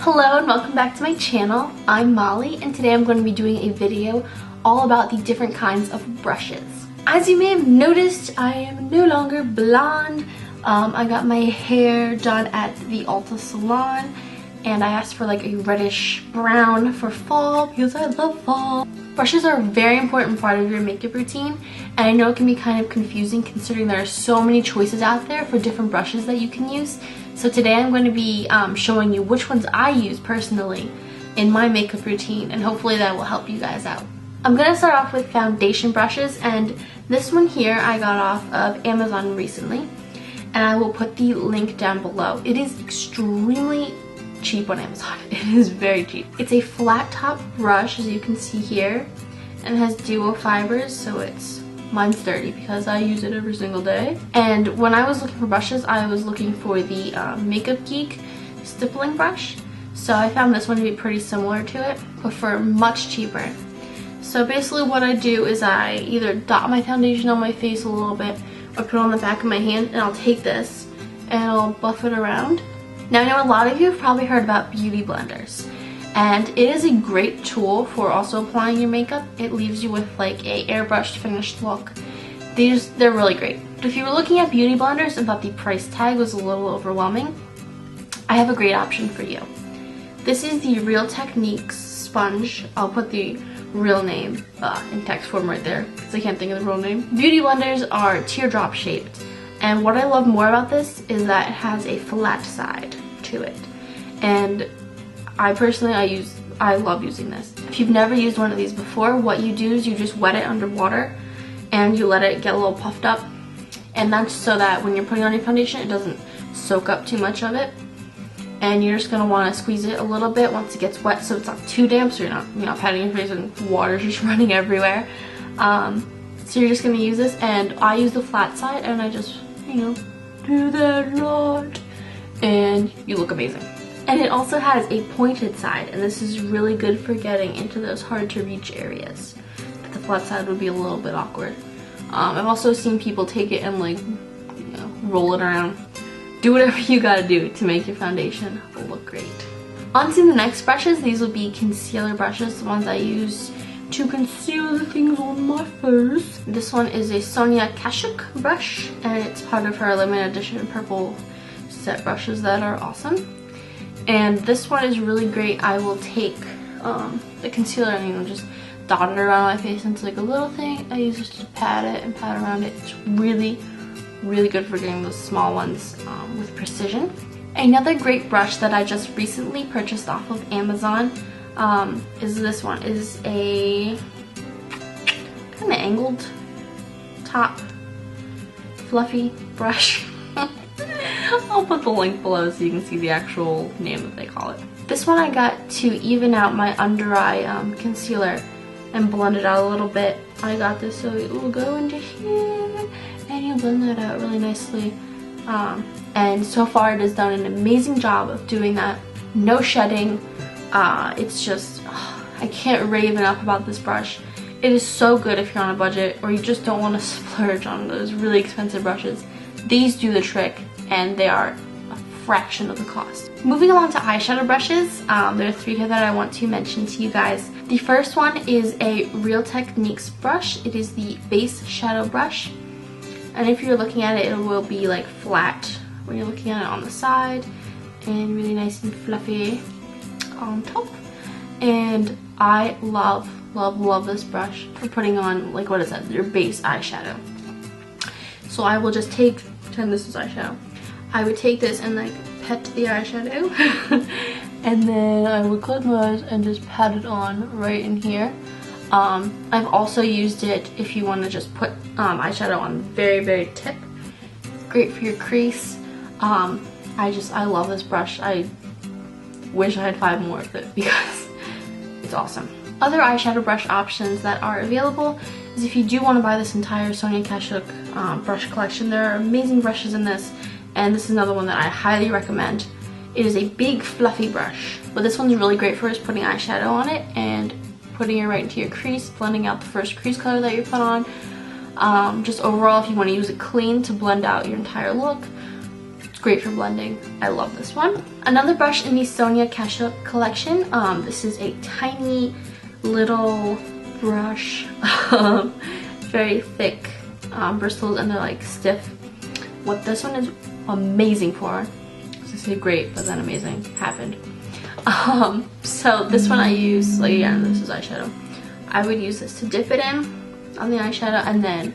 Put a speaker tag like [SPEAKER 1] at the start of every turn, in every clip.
[SPEAKER 1] Hello and welcome back to my channel. I'm Molly and today I'm going to be doing a video all about the different kinds of brushes. As you may have noticed, I am no longer blonde. I got my hair done at the Ulta salon and I asked for like a reddish brown for fall because I love fall. Brushes are a very important part of your makeup routine, and I know it can be kind of confusing considering there are so many choices out there for different brushes that you can use. So today I'm going to be showing you which ones I use personally in my makeup routine, and hopefully that will help you guys out. I'm going to start off with foundation brushes, and this one here I got off of Amazon recently, and I will put the link down below. It is extremely cheap on Amazon. It is very cheap. It's a flat top brush, as you can see here, and it has duo fibers, so mine's dirty because I use it every single day. And when I was looking for brushes, I was looking for the Makeup Geek stippling brush, so I found this one to be pretty similar to it, but for much cheaper. So basically what I do is I either dot my foundation on my face a little bit or put it on the back of my hand, and I'll take this and I'll buff it around. Now I know a lot of you have probably heard about beauty blenders, and it is a great tool for also applying your makeup. It leaves you with like a airbrushed finished look. They're really great. But if you were looking at beauty blenders and thought the price tag was a little overwhelming, I have a great option for you. This is the Real Techniques sponge. I'll put the real name in text form right there because I can't think of the real name. Beauty blenders are teardrop shaped. And what I love more about this is that it has a flat side to it. And I love using this. If you've never used one of these before, what you do is you just wet it under water and you let it get a little puffed up. And that's so that when you're putting on your foundation, it doesn't soak up too much of it. And you're just gonna wanna squeeze it a little bit once it gets wet so it's not too damp, so you're not patting your face and water's just running everywhere. So you're just gonna use this, and I use the flat side and I just, do that a lot, and you look amazing. And it also has a pointed side, and this is really good for getting into those hard to reach areas. But the flat side would be a little bit awkward. I've also seen people take it and like, roll it around. Do whatever you gotta do to make your foundation look great. On to the next brushes. These will be concealer brushes, the ones I use to conceal the things on my face. This one is a Sonia Kashuk brush, and it's part of her limited edition purple set brushes that are awesome. And this one is really great. I will take the concealer and just dot it around my face into like a little thing. I use this to pat it and pat around it. It's really, really good for getting those small ones with precision. Another great brush that I just recently purchased off of Amazon is this one. It is a kind of angled top fluffy brush. I'll put the link below so you can see the actual name that they call it. This one I got to even out my under eye concealer and blend it out a little bit. I got this so it will go into here and you blend that out really nicely. And so far it has done an amazing job of doing that. No shedding. It's just, I can't rave enough about this brush. It is so good if you're on a budget or you just don't want to splurge on those really expensive brushes. These do the trick, and they are a fraction of the cost. Moving along to eyeshadow brushes, there are three here that I want to mention to you guys. The first one is a Real Techniques brush. It is the base shadow brush, and if you're looking at it, it will be like flat when you're looking at it on the side, and really nice and fluffy on top. And I love, love, love this brush for putting on, like, what is that, your base eyeshadow. So I will just pretend this is eyeshadow. I would take this and like pet the eyeshadow and then I would close my eyes and just pat it on right in here. I've also used it if you want to just put eyeshadow on the very, very tip. Great for your crease. I love this brush. I wish I had 5 more of it because it's awesome. Other eyeshadow brush options that are available is if you do want to buy this entire Sonia Kashuk brush collection. There are amazing brushes in this, and this is another one that I highly recommend. It is a big fluffy brush. What this one's really great for is putting eyeshadow on it and putting it right into your crease, blending out the first crease color that you put on. Just overall, if you want to use it clean to blend out your entire look, It's great for blending. I love this one. Another brush in the Sonia Kashuk collection. This is a tiny little brush. Very thick bristles, and they're like stiff. What this one is amazing for, I was gonna say great, but then amazing happened. So this one I use, like, again, this is eyeshadow. I would use this to dip it in on the eyeshadow, and then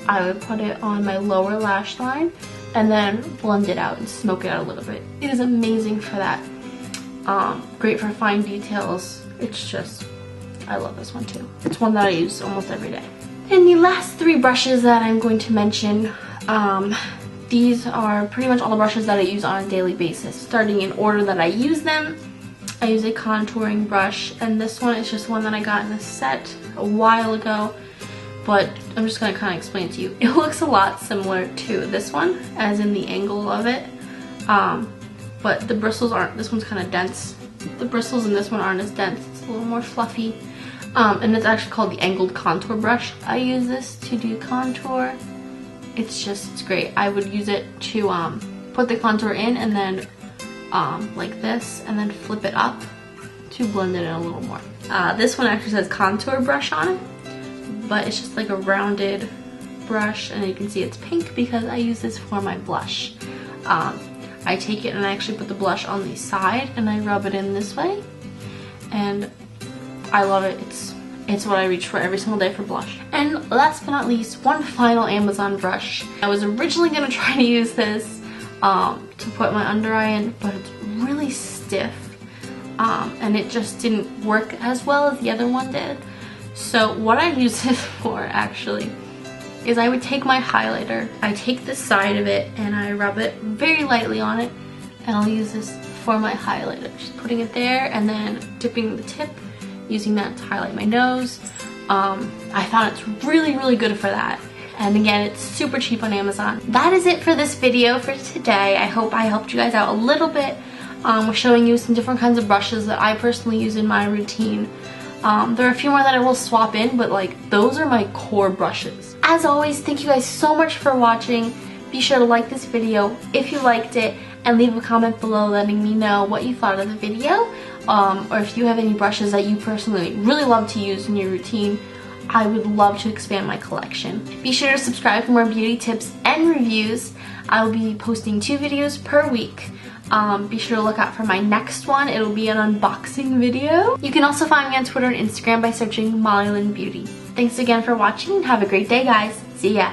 [SPEAKER 1] I would put it on my lower lash line and then blend it out and smoke it out a little bit. It is amazing for that. Great for fine details. It's just, I love this one too. It's one that I use almost every day. And the last three brushes that I'm going to mention, these are pretty much all the brushes that I use on a daily basis. Starting in order that I use them, I use a contouring brush, and this one is just one that I got in a set a while ago, but I'm just going to kind of explain it to you. It looks a lot similar to this one, as in the angle of it, but the bristles aren't, this one's kind of dense. The bristles in this one aren't as dense, it's a little more fluffy, and it's actually called the angled contour brush. I use this to do contour. It's great. I would use it to put the contour in and then like this, and then flip it up to blend it in a little more. This one actually says contour brush on it, but it's just like a rounded brush, and you can see it's pink because I use this for my blush. I take it and I actually put the blush on the side and I rub it in this way, and I love it. It's what I reach for every single day for blush. And last but not least, one final Amazon brush. I was originally gonna try to use this to put my under eye in, but it's really stiff, and it just didn't work as well as the other one did. So what I use this for actually is I would take my highlighter, I take the side of it and I rub it very lightly on it, and I'll use this for my highlighter. Just putting it there and then dipping the tip, using that to highlight my nose. I found it's really good for that. And again, it's super cheap on Amazon. That is it for this video for today. I hope I helped you guys out a little bit with showing you some different kinds of brushes that I personally use in my routine. There are a few more that I will swap in, but like those are my core brushes. As always, thank you guys so much for watching. Be sure to like this video if you liked it, and leave a comment below letting me know what you thought of the video, or if you have any brushes that you personally really love to use in your routine. I would love to expand my collection. Be sure to subscribe for more beauty tips and reviews. I will be posting 2 videos per week. Be sure to look out for my next one. It'll be an unboxing video. You can also find me on Twitter and Instagram by searching MollyLynnBeauty. Thanks again for watching, and have a great day, guys. See ya.